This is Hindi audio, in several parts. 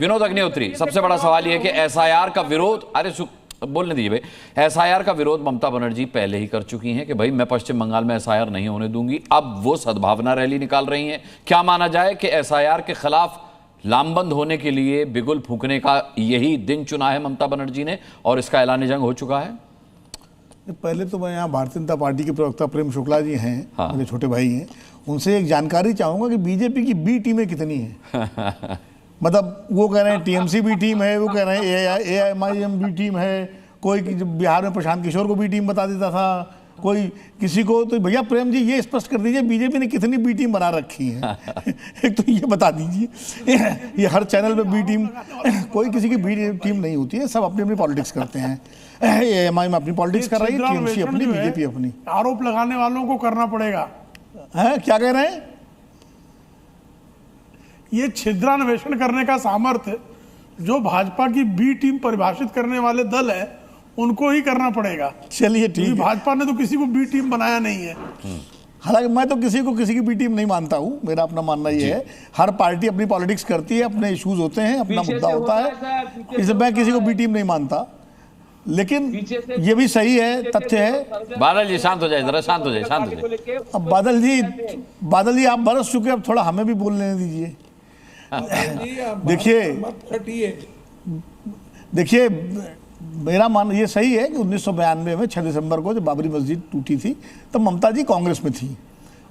विनोद अग्निहोत्री, सबसे बड़ा सवाल यह है कि एसआईआर का विरोध, अरे बोलने दीजिए भाई, एसआईआर का विरोध ममता बनर्जी पहले ही कर चुकी हैं कि भाई मैं पश्चिम बंगाल में एसआईआर नहीं होने दूंगी। अब वो सद्भावना रैली निकाल रही हैं। क्या माना जाए कि एसआईआर के खिलाफ लामबंद होने के लिए बिगुल फूंकने का यही दिन चुना है ममता बनर्जी ने और इसका ऐलान जंग हो चुका है? पहले तो मैं यहाँ भारतीय जनता पार्टी के प्रवक्ता प्रेम शुक्ला जी हैं, मेरे छोटे भाई हैं, उनसे एक जानकारी चाहूंगा कि बीजेपी की बी टीमें कितनी हैं। मतलब वो कह रहे हैं टीएमसी भी टीम है, वो कह रहे हैं एआईएमआईएम भी टीम है, कोई बिहार में प्रशांत किशोर को बी टीम बता देता था, कोई किसी को। तो भैया प्रेम जी ये स्पष्ट कर दीजिए बीजेपी ने कितनी बी टीम बना रखी है। एक तो ये बता दीजिए। ये हर चैनल पे बी टीम, कोई किसी की बी टीम नहीं होती है, सब अपनी अपनी पॉलिटिक्स करते हैं। एआईएमआईएम अपनी पॉलिटिक्स कर रही है, टीएमसी अपनी, बीजेपी अपनी। आरोप लगाने वालों को करना पड़ेगा। है क्या कह रहे हैं? ये छिद्रान्वेषण करने का सामर्थ्य जो भाजपा की बी टीम परिभाषित करने वाले दल है उनको ही करना पड़ेगा। चलिए ठीक है। भाजपा ने तो किसी को बी टीम बनाया नहीं है। हालांकि मैं तो किसी को किसी की बी टीम नहीं मानता हूँ, मेरा अपना मानना ये है हर पार्टी अपनी पॉलिटिक्स करती है, अपने इश्यूज होते हैं, अपना मुद्दा होता है, इसलिए मैं किसी को बी टीम नहीं मानता। लेकिन ये भी सही है, तथ्य है। बादल जी शांत हो जाए, जरा शांत हो जाए, शांत हो जाए। अब बादल जी आप बरस चुके, अब थोड़ा हमें भी बोलने दीजिए। देखिए मेरा मान ये सही है कि 1992 में 6 दिसंबर को जब बाबरी मस्जिद टूटी थी तब ममता जी कांग्रेस में थी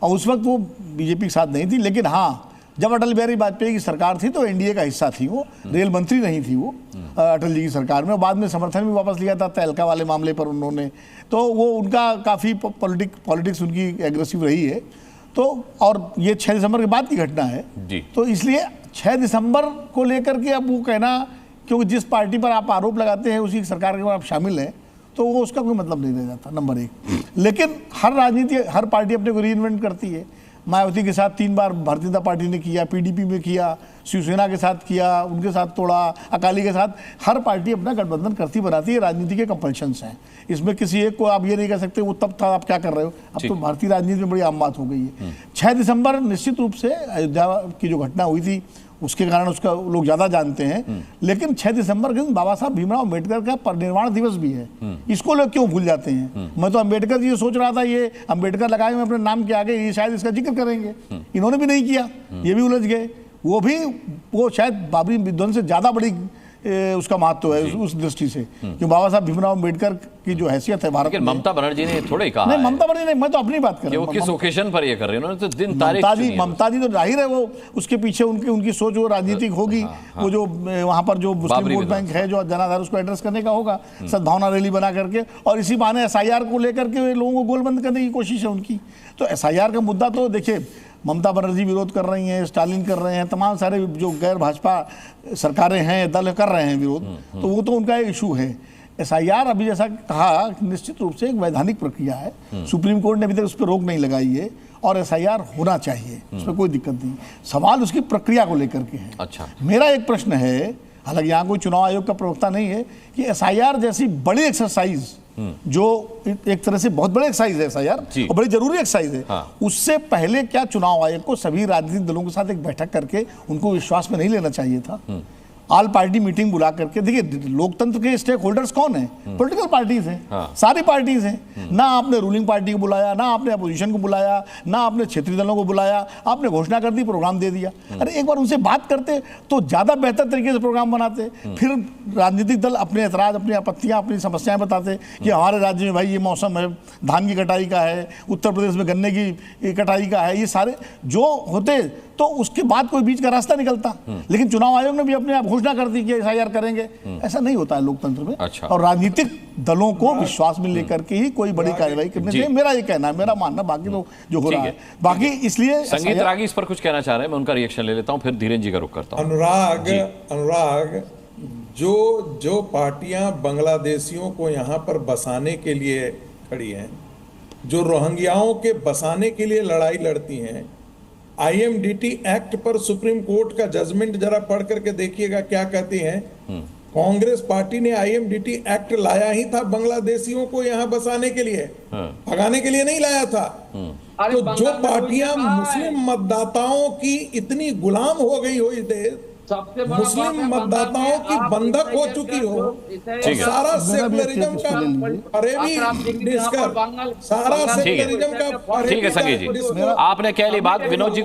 और उस वक्त वो बीजेपी के साथ नहीं थी। लेकिन हाँ, जब अटल बिहारी वाजपेयी की सरकार थी तो एनडीए का हिस्सा थी, वो रेल मंत्री नहीं थी वो अटल जी की सरकार में। बाद में समर्थन भी वापस लिया था तहलका वाले मामले पर उन्होंने, तो वो उनका काफ़ी पॉलिटिक्स उनकी एग्रेसिव रही है। तो और ये 6 दिसंबर के बाद की घटना है जी। तो इसलिए 6 दिसंबर को लेकर के अब वो कहना, क्योंकि जिस पार्टी पर आप आरोप लगाते हैं उसी सरकार के आप शामिल हैं, तो वो उसका कोई मतलब नहीं रह जाता, नंबर 1। लेकिन हर पार्टी अपने को रीइन्वेंट करती है। मायावती के साथ 3 बार भारतीय जनता पार्टी ने किया, पीडीपी में किया, शिवसेना के साथ किया, उनके साथ तोड़ा, अकाली के साथ। हर पार्टी अपना गठबंधन करती बनाती है, राजनीति के कंपल्शंस हैं। इसमें किसी एक को आप ये नहीं कह सकते वो तब था, आप क्या कर रहे हो। अब तो भारतीय राजनीति में बड़ी आम बात हो गई है। 6 दिसंबर निश्चित रूप से अयोध्या की जो घटना हुई थी उसके कारण उसका लोग ज़्यादा जानते हैं। लेकिन 6 दिसंबर के दिन बाबा साहब भीमराव अम्बेडकर का परिनिर्वाण दिवस भी है, इसको लोग क्यों भूल जाते हैं। मैं तो अम्बेडकर जी सोच रहा था ये अम्बेडकर लगाए हुए अपने नाम के आगे, ये शायद इसका जिक्र करेंगे, इन्होंने भी नहीं किया, ये भी उलझ गए। वो शायद बाबरी विध्वंस से ज़्यादा बड़ी उसका महत्व है उस दृष्टि से, कि बाबा साहब भीमराव अम्बेडकर की जो हैसियत है भारत में। ममता बनर्जी ने थोड़े कहा नहीं, ममता बनर्जी नहीं, मैं तो अपनी बात कर रहा हूँ। किस ओकेजन पर ये कर रहे हैं उन्होंने तो दिन तारीख ममता जी तो जाहिर है वो उसके पीछे उनकी सोच वो राजनीतिक होगी। वो जो वहाँ पर जो मुस्लिम वोट बैंक है जो जनाधार, उसको एड्रेस करने का होगा, सद्भावना रैली बना करके, और इसी बहाने एसआईआर को लेकर के लोगों को गोलबंद करने की कोशिश है उनकी। तो एसआईआर का मुद्दा तो देखिए, ममता बनर्जी विरोध कर रही हैं, स्टालिन कर रहे हैं, तमाम सारे जो गैर भाजपा सरकारें हैं, दल कर रहे हैं विरोध, तो वो तो उनका इशू है। एसआईआर अभी जैसा कहा निश्चित रूप से एक वैधानिक प्रक्रिया है, सुप्रीम कोर्ट ने अभी तक उस पर रोक नहीं लगाई है, और एसआईआर होना चाहिए, उसमें कोई दिक्कत नहीं। सवाल उसकी प्रक्रिया को लेकर के है। अच्छा, मेरा एक प्रश्न है, हालांकि यहाँ कोई चुनाव आयोग का प्रवक्ता नहीं है, कि एसआईआर जैसी बड़ी एक्सरसाइज, जो एक तरह से बहुत बड़ी एक्सरसाइज है एसआईआर और बड़ी जरूरी एक्सरसाइज है, उससे पहले क्या चुनाव आयोग को सभी राजनीतिक दलों के साथ एक बैठक करके उनको विश्वास में नहीं लेना चाहिए था? ऑल पार्टी मीटिंग बुला करके, देखिए लोकतंत्र के स्टेक होल्डर्स कौन है? पॉलिटिकल पार्टीज हैं, सारी पार्टीज हैं। ना आपने रूलिंग पार्टी को बुलाया, ना आपने अपोजिशन को बुलाया, ना आपने क्षेत्रीय दलों को बुलाया, आपने घोषणा कर दी, प्रोग्राम दे दिया। अरे एक बार उनसे बात करते तो ज्यादा बेहतर तरीके से प्रोग्राम बनाते। फिर राजनीतिक दल अपने एतराज, अपनी आपत्तियां, अपनी समस्याएं बताते कि हमारे राज्य में भाई ये मौसम है, धान की कटाई का है, उत्तर प्रदेश में गन्ने की कटाई का है, ये सारे जो होते, तो उसके बाद कोई बीच का रास्ता निकलता। लेकिन चुनाव आयोग ने भी अपने आप घोषणा कर दी कि एसआईआर करेंगे। ऐसा नहीं होता है लोकतंत्र में। अच्छा। और राजनीतिक दलों को विश्वास में लेकर के ही कोई बड़ी कार्रवाई करनी चाहिए, मेरा ये कहना है, मेरा मानना। बाकी तो जो हो रहा है, बाकी इसलिए संगीत रागी इस पर कुछ कहना चाह रहे हैं, मैं उनका रिएक्शन ले लेता हूं, फिर धीरेन जी का रुख करता हूं। अनुराग, जो पार्टियां बांग्लादेशियों को यहाँ पर बसाने के लिए खड़ी हैं, जो रोहिंग्याओं के बसाने के लिए लड़ाई लड़ती हैं, आईएमडीटी एक्ट पर सुप्रीम कोर्ट का जजमेंट जरा पढ़ करके देखिएगा क्या कहती हैं। कांग्रेस पार्टी ने आईएमडीटी एक्ट लाया ही था बांग्लादेशियों को यहाँ बसाने के लिए, भगाने के लिए नहीं लाया था। तो जो पार्टियां मुस्लिम मतदाताओं की इतनी गुलाम हो गई हो इस देश, सबसे बड़ा बात मुस्लिम है मतदाताओं की बंधक हो चुकी हो, और सारा सेकुलरिज्म का फरेबी डिस्कर, सारा सेकुलरिज्म का फरेबी। ठीक है संजय जी, आपने कह ली बात। विनोद जी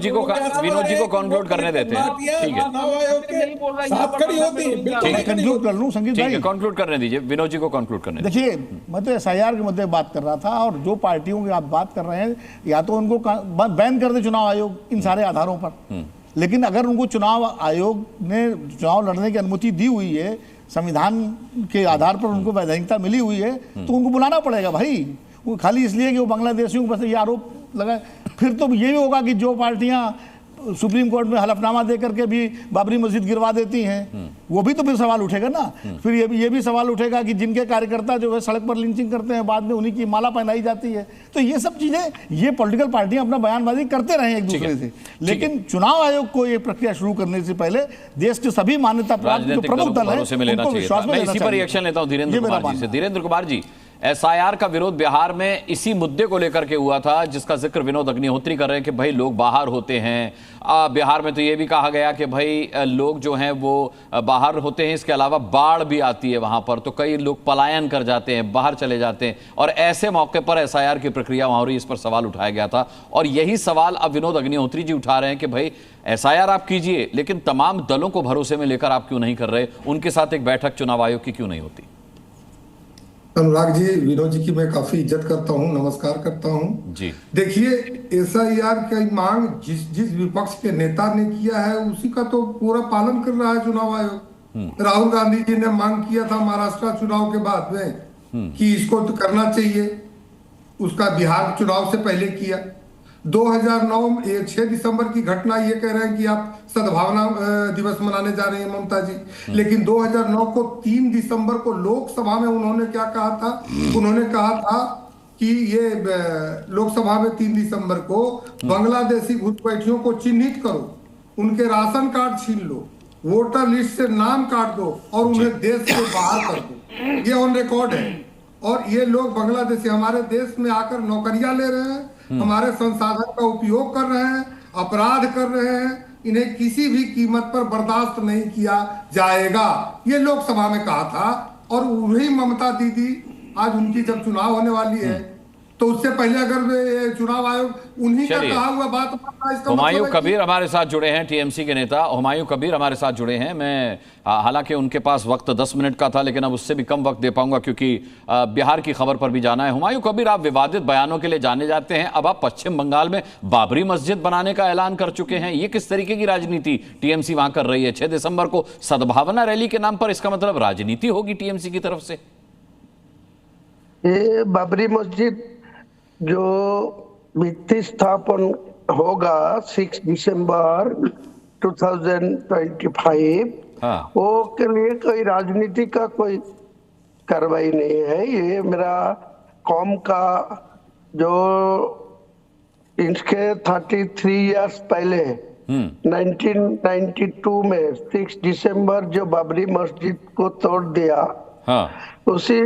को कंक्लूड करने देते हैं। ठीक है, चुनाव आयोग के साथ खड़ी होती है, बिल्कुल नहीं खड़ी कंक्लूड कर लूं संगीत ठीक भाई। है, कंक्लूड करने दीजिए, विनोद जी को कंक्लूड करने दीजिए। देखिए, मैं तो एसआईआर के मुद्दे बात कर रहा था, और जो पार्टियों की आप बात कर रहे हैं, या तो उनको बैन कर दे चुनाव आयोग इन सारे आधारों पर, लेकिन अगर उनको चुनाव आयोग ने चुनाव लड़ने की अनुमति दी हुई है, संविधान के आधार पर उनको वैधानिकता मिली हुई है, तो उनको बुलाना पड़ेगा भाई। वो खाली इसलिए कि वो बांग्लादेशियों पर ये आरोप लगाए, फिर तो ये भी होगा कि जो पार्टियां सुप्रीम कोर्ट में हलफनामा दे करके भी बाबरी मस्जिद गिरवा देती हैं, वो भी तो फिर सवाल उठेगा ना। फिर ये भी सवाल उठेगा कि जिनके कार्यकर्ता जो है सड़क पर लिंचिंग करते हैं, बाद में उन्हीं की माला पहनाई जाती है। तो ये सब चीजें, ये पॉलिटिकल पार्टियां अपना बयानबाजी करते रहे एक दूसरे से, लेकिन चुनाव आयोग को ये प्रक्रिया शुरू करने से पहले देश के सभी मान्यता प्राप्त जो प्रमुख दल है उनको विश्वास में लेना इसी पर रिएक्शन लेता हूं धीरेन्द्र कुमार जी से। धीरेन्द्र कुमार जी, एसआईआर का विरोध बिहार में इसी मुद्दे को लेकर के हुआ था जिसका जिक्र विनोद अग्निहोत्री कर रहे हैं कि भाई लोग बाहर होते हैं। बिहार में तो ये भी कहा गया कि भाई लोग जो हैं वो बाहर होते हैं, इसके अलावा बाढ़ भी आती है वहां पर, तो कई लोग पलायन कर जाते हैं, बाहर चले जाते हैं, और ऐसे मौके पर एसआईआर की प्रक्रिया वहां हो रही, इस पर सवाल उठाया गया था। और यही सवाल अब विनोद अग्निहोत्री जी उठा रहे हैं कि भाई एसआईआर आप कीजिए, लेकिन तमाम दलों को भरोसे में लेकर आप क्यों नहीं कर रहे, उनके साथ एक बैठक चुनाव आयोग की क्यों नहीं होती? अनुराग जी, विनोद जी की मैं काफी इज्जत करता हूं, नमस्कार करता हूं जी। देखिए, एसआईआर की मांग जिस विपक्ष के नेता ने किया है उसी का तो पूरा पालन कर रहा है चुनाव आयोग। राहुल गांधी जी ने मांग किया था महाराष्ट्र चुनाव के बाद में कि इसको तो करना चाहिए, उसका बिहार चुनाव से पहले किया। 2009 6 दिसंबर की घटना, ये कह रहे हैं कि आप सद्भावना दिवस मनाने जा रहे हैं ममता जी, लेकिन 2009 को 3 दिसंबर को लोकसभा में उन्होंने क्या कहा था? उन्होंने कहा था कि ये लोकसभा में 3 दिसंबर को बांग्लादेशी घुसपैठियों को चिन्हित करो, उनके राशन कार्ड छीन लो, वोटर लिस्ट से नाम काट दो और उन्हें देश से बाहर कर दो। ये ऑन रिकॉर्ड है। और ये लोग बांग्लादेशी हमारे देश में आकर नौकरियां ले रहे हैं, हमारे संसाधन का उपयोग कर रहे हैं, अपराध कर रहे हैं, इन्हें किसी भी कीमत पर बर्दाश्त नहीं किया जाएगा, ये लोकसभा में कहा था। और वही ममता दीदी आज उनकी जब चुनाव होने वाली है, तो उससे पहले अगर चुनाव आयोग उन्हीं का कहा हुआ बात मानता, इसका हुमायूं कबीर हमारे साथ जुड़े हैं, टीएमसी के नेता हुमायूं कबीर हमारे साथ जुड़े हैं। मैं हालांकि उनके पास वक्त 10 मिनट का था, लेकिन अब उससे भी कम वक्त दे पाऊंगा क्योंकि बिहार की खबर पर भी जाना है। हुमायूं कबीर, आप विवादित बयानों के लिए जाने जाते हैं, अब आप पश्चिम बंगाल में बाबरी मस्जिद बनाने का ऐलान कर चुके हैं। ये किस तरीके की राजनीति टीएमसी वहां कर रही है? 6 दिसंबर को सद्भावना रैली के नाम पर, इसका मतलब राजनीति होगी टीएमसी की तरफ से? ये बाबरी मस्जिद जो भित्ति स्थापन होगा 6 दिसंबर 2025, वो के लिए कोई राजनीति का कोई कार्रवाई नहीं है। ये मेरा कौम का जो इसके 33 इयर्स पहले 1992 में 6 दिसंबर जो बाबरी मस्जिद को तोड़ दिया, उसी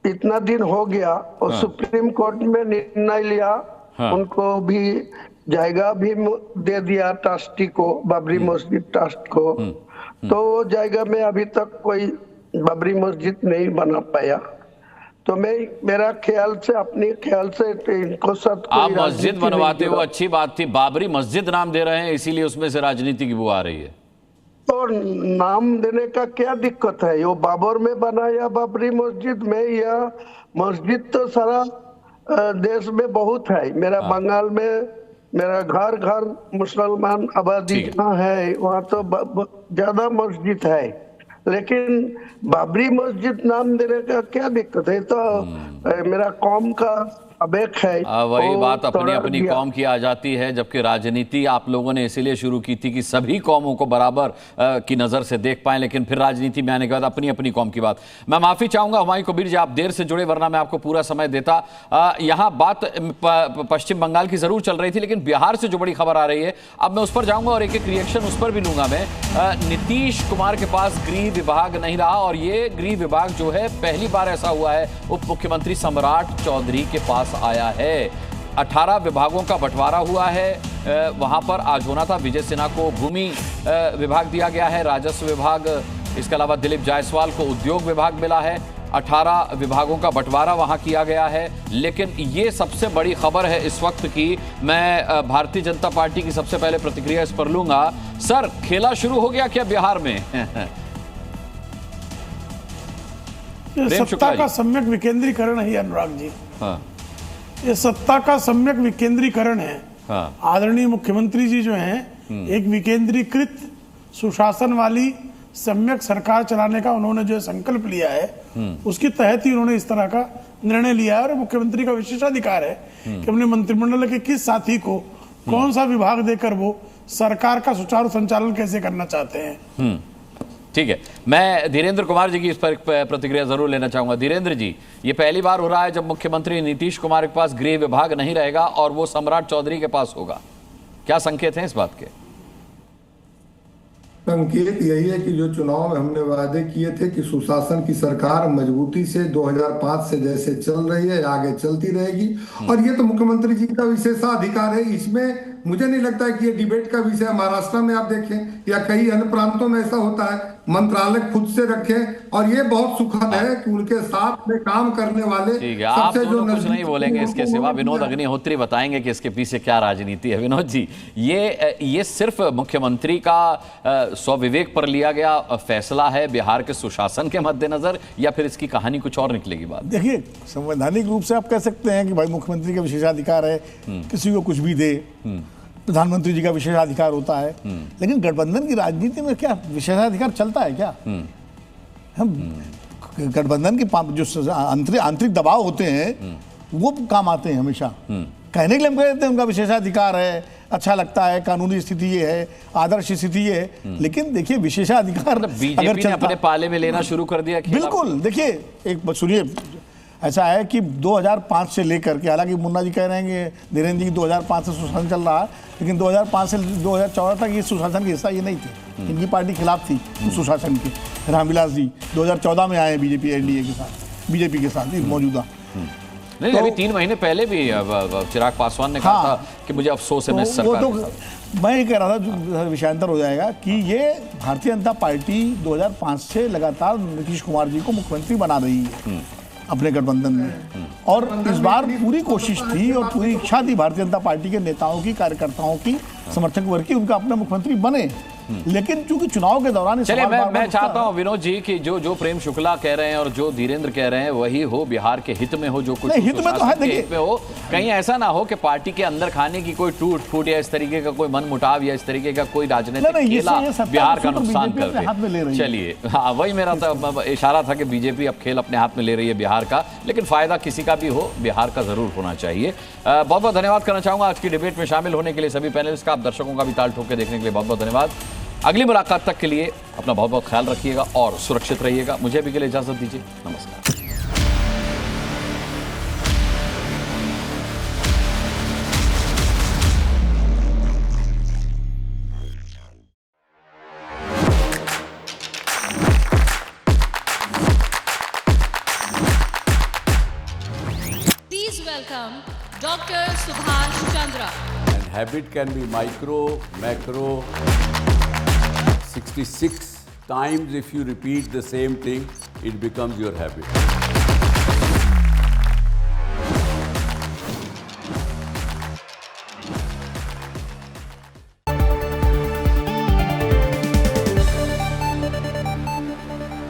इतना दिन हो गया और सुप्रीम कोर्ट में निर्णय लिया, उनको भी जायगा भी दे दिया ट्रस्टी को, बाबरी मस्जिद ट्रस्ट को। तो वो जायगा में अभी तक कोई बाबरी मस्जिद नहीं बना पाया। तो मेरा ख्याल से, अपने ख्याल से इनको साथ आप मस्जिद बनवाते हो, अच्छी बात थी, बाबरी मस्जिद नाम दे रहे हैं, इसीलिए उसमें से राजनीति की बू आ रही है। तो नाम देने का क्या दिक्कत है? यो बाबर में बना या बाबरी मस्जिद में, या मस्जिद तो सारा देश में बहुत है। मेरा बंगाल में मेरा घर मुसलमान आबादी जहाँ है वहाँ तो ज्यादा मस्जिद है, लेकिन बाबरी मस्जिद नाम देने का क्या दिक्कत है? तो मेरा कौम का अबेक है। वही बात, अपनी अपनी कौम की आ जाती है, जबकि राजनीति आप लोगों ने इसीलिए शुरू की थी कि सभी कौमों को बराबर की नजर से देख पाएं, लेकिन फिर राजनीति में आने के बाद अपनी अपनी कौम की बात। मैं माफी चाहूंगा हुमायूं कबीर जी, आप देर से जुड़े, वरना मैं आपको पूरा समय देता। यहाँ बात पश्चिम बंगाल की जरूर चल रही थी, लेकिन बिहार से जो बड़ी खबर आ रही है, अब मैं उस पर जाऊंगा और एक एक रिएक्शन उस पर भी लूंगा मैं। नीतीश कुमार के पास गृह विभाग नहीं रहा, और ये गृह विभाग जो है पहली बार ऐसा हुआ है उप मुख्यमंत्री सम्राट चौधरी के पास आया है। 18 विभागों का बंटवारा हुआ है। वहां पर आज होना था। विजय सिन्हा को भूमि विभाग दिया गया है, राजस्व विभाग, इसके अलावा दिलीप जायसवाल को उद्योग विभाग मिला है। 18 विभागों का बंटवारा वहां किया गया है। लेकिन ये सबसे बड़ी खबर है इस वक्त की। मैं भारतीय जनता पार्टी की सबसे पहले प्रतिक्रिया इस पर लूंगा। सर, खेला शुरू हो गया क्या बिहार में? सत्ता का सम्यक विकेंद्रीकरण है अनुराग जी। हाँ। ये सत्ता का सम्यक विकेंद्रीकरण है। हाँ। आदरणीय मुख्यमंत्री जी जो हैं, एक विकेंद्रीकृत सुशासन वाली सम्यक सरकार चलाने का उन्होंने जो संकल्प लिया है, उसके तहत ही उन्होंने इस तरह का निर्णय लिया है। और मुख्यमंत्री का विशेषाधिकार है कि अपने मंत्रिमंडल के किस साथी को कौन सा विभाग देकर वो सरकार का सुचारू संचालन कैसे करना चाहते हैं। ठीक है, मैं धीरेन्द्र कुमार जी की इस पर प्रतिक्रिया जरूर लेना चाहूंगा। धीरेन्द्र जी, ये पहली बार हो रहा है जब मुख्यमंत्री नीतीश कुमार के पास गृह विभाग नहीं रहेगा और वो सम्राट चौधरी के पास होगा। क्या संकेत हैं इस बात के? संकेत यही है कि जो चुनाव में हमने वादे किए थे कि सुशासन की सरकार मजबूती से 2005 से जैसे चल रही है आगे चलती रहेगी, और ये तो मुख्यमंत्री जी का विशेषाधिकार है। इसमें मुझे नहीं लगता है कि ये डिबेट का विषय है। महाराष्ट्र में आप देखें या कई अन्य प्रांतों में ऐसा होता है, मंत्रालय खुद से रखें, और ये बहुत सुखद है कि उनके साथ में काम करने वाले आप दोनों कुछ नहीं बोलेंगे इसके सिवा। विनोद अग्निहोत्री बताएंगे कि इसके पीछे क्या राजनीति है। विनोद जी, ये सिर्फ मुख्यमंत्री का स्वविवेक पर लिया गया फैसला है बिहार के सुशासन के मद्देनजर, या फिर इसकी कहानी कुछ और निकलेगी? बात देखिए, संवैधानिक रूप से आप कह सकते हैं कि भाई मुख्यमंत्री का विशेषाधिकार है, किसी को कुछ भी दे, प्रधानमंत्री जी का विशेषाधिकार होता है। लेकिन गठबंधन की राजनीति में क्या विशेषाधिकार चलता है क्या? हम गठबंधन के जो आंतरिक दबाव होते हैं वो काम आते हैं हमेशा। कहने के लिए हम कह देते हैं उनका विशेषाधिकार है, अच्छा लगता है, कानूनी स्थिति ये है, आदर्श स्थिति ये है। लेकिन देखिए, विशेषाधिकार बीजेपी ने अपने पाले में लेना शुरू कर दिया। बिल्कुल, देखिए एक सुनिए, ऐसा है कि 2005 से लेकर के, हालांकि मुन्ना जी कह रहे हैं कि धीरेन्द्र जी 2005 से सुशासन चल रहा है, लेकिन 2005 से 2014 तक ये सुशासन का हिस्सा ये नहीं थे। इनकी पार्टी खिलाफ थी सुशासन के। रामविलास जी 2014 में आए हैं बीजेपी एनडीए के साथ, बीजेपी के साथ मौजूदा। नहीं, अभी 3 महीने पहले भी चिराग पासवान ने कहा था कि मुझे अफसोस है मैं सरकार के साथ। मैं ये कह रहा था, जो विषयांतर हो जाएगा, कि ये भारतीय जनता पार्टी 2005 से लगातार नीतीश कुमार जी को मुख्यमंत्री बना रही है अपने गठबंधन में, और इस बार पूरी कोशिश थी और पूरी इच्छा थी भारतीय जनता पार्टी के नेताओं की, कार्यकर्ताओं की, समर्थक वर्ग की, उनका अपना मुख्यमंत्री बने। लेकिन चूंकि चुनाव के दौरान चलिए, मैं चाहता हूं विनोद जी कि जो प्रेम शुक्ला कह रहे हैं और जो धीरेन्द्र कह रहे हैं वही हो, बिहार के हित में हो, जो कुछ हित में तो है। देखिए, हित में हो, कहीं ऐसा ना हो कि पार्टी के अंदर खाने की कोई टूट फूट या इस तरीके का कोई मन मुटाव या इस तरीके का कोई राजनीतिक खेला बिहार का नुकसान कर दे। चलिए, हाँ, वही मेरा इशारा था कि बीजेपी अब खेल अपने हाथ में ले रही है बिहार का, लेकिन फायदा किसी का भी हो, बिहार का जरूर होना चाहिए। बहुत बहुत धन्यवाद करना चाहूंगा आज की डिबेट में शामिल होने के लिए सभी पैनलिस्ट का। आप दर्शकों का भी ताल ठोक के देखने के लिए बहुत बहुत धन्यवाद। अगली मुलाकात तक के लिए अपना बहुत बहुत ख्याल रखिएगा और सुरक्षित रहिएगा। मुझे अभी के लिए इजाजत दीजिए। नमस्कार। Please welcome Dr. Subhash Chandra. And habit can be micro, macro, 66 times if you repeat the same thing, it becomes your habit.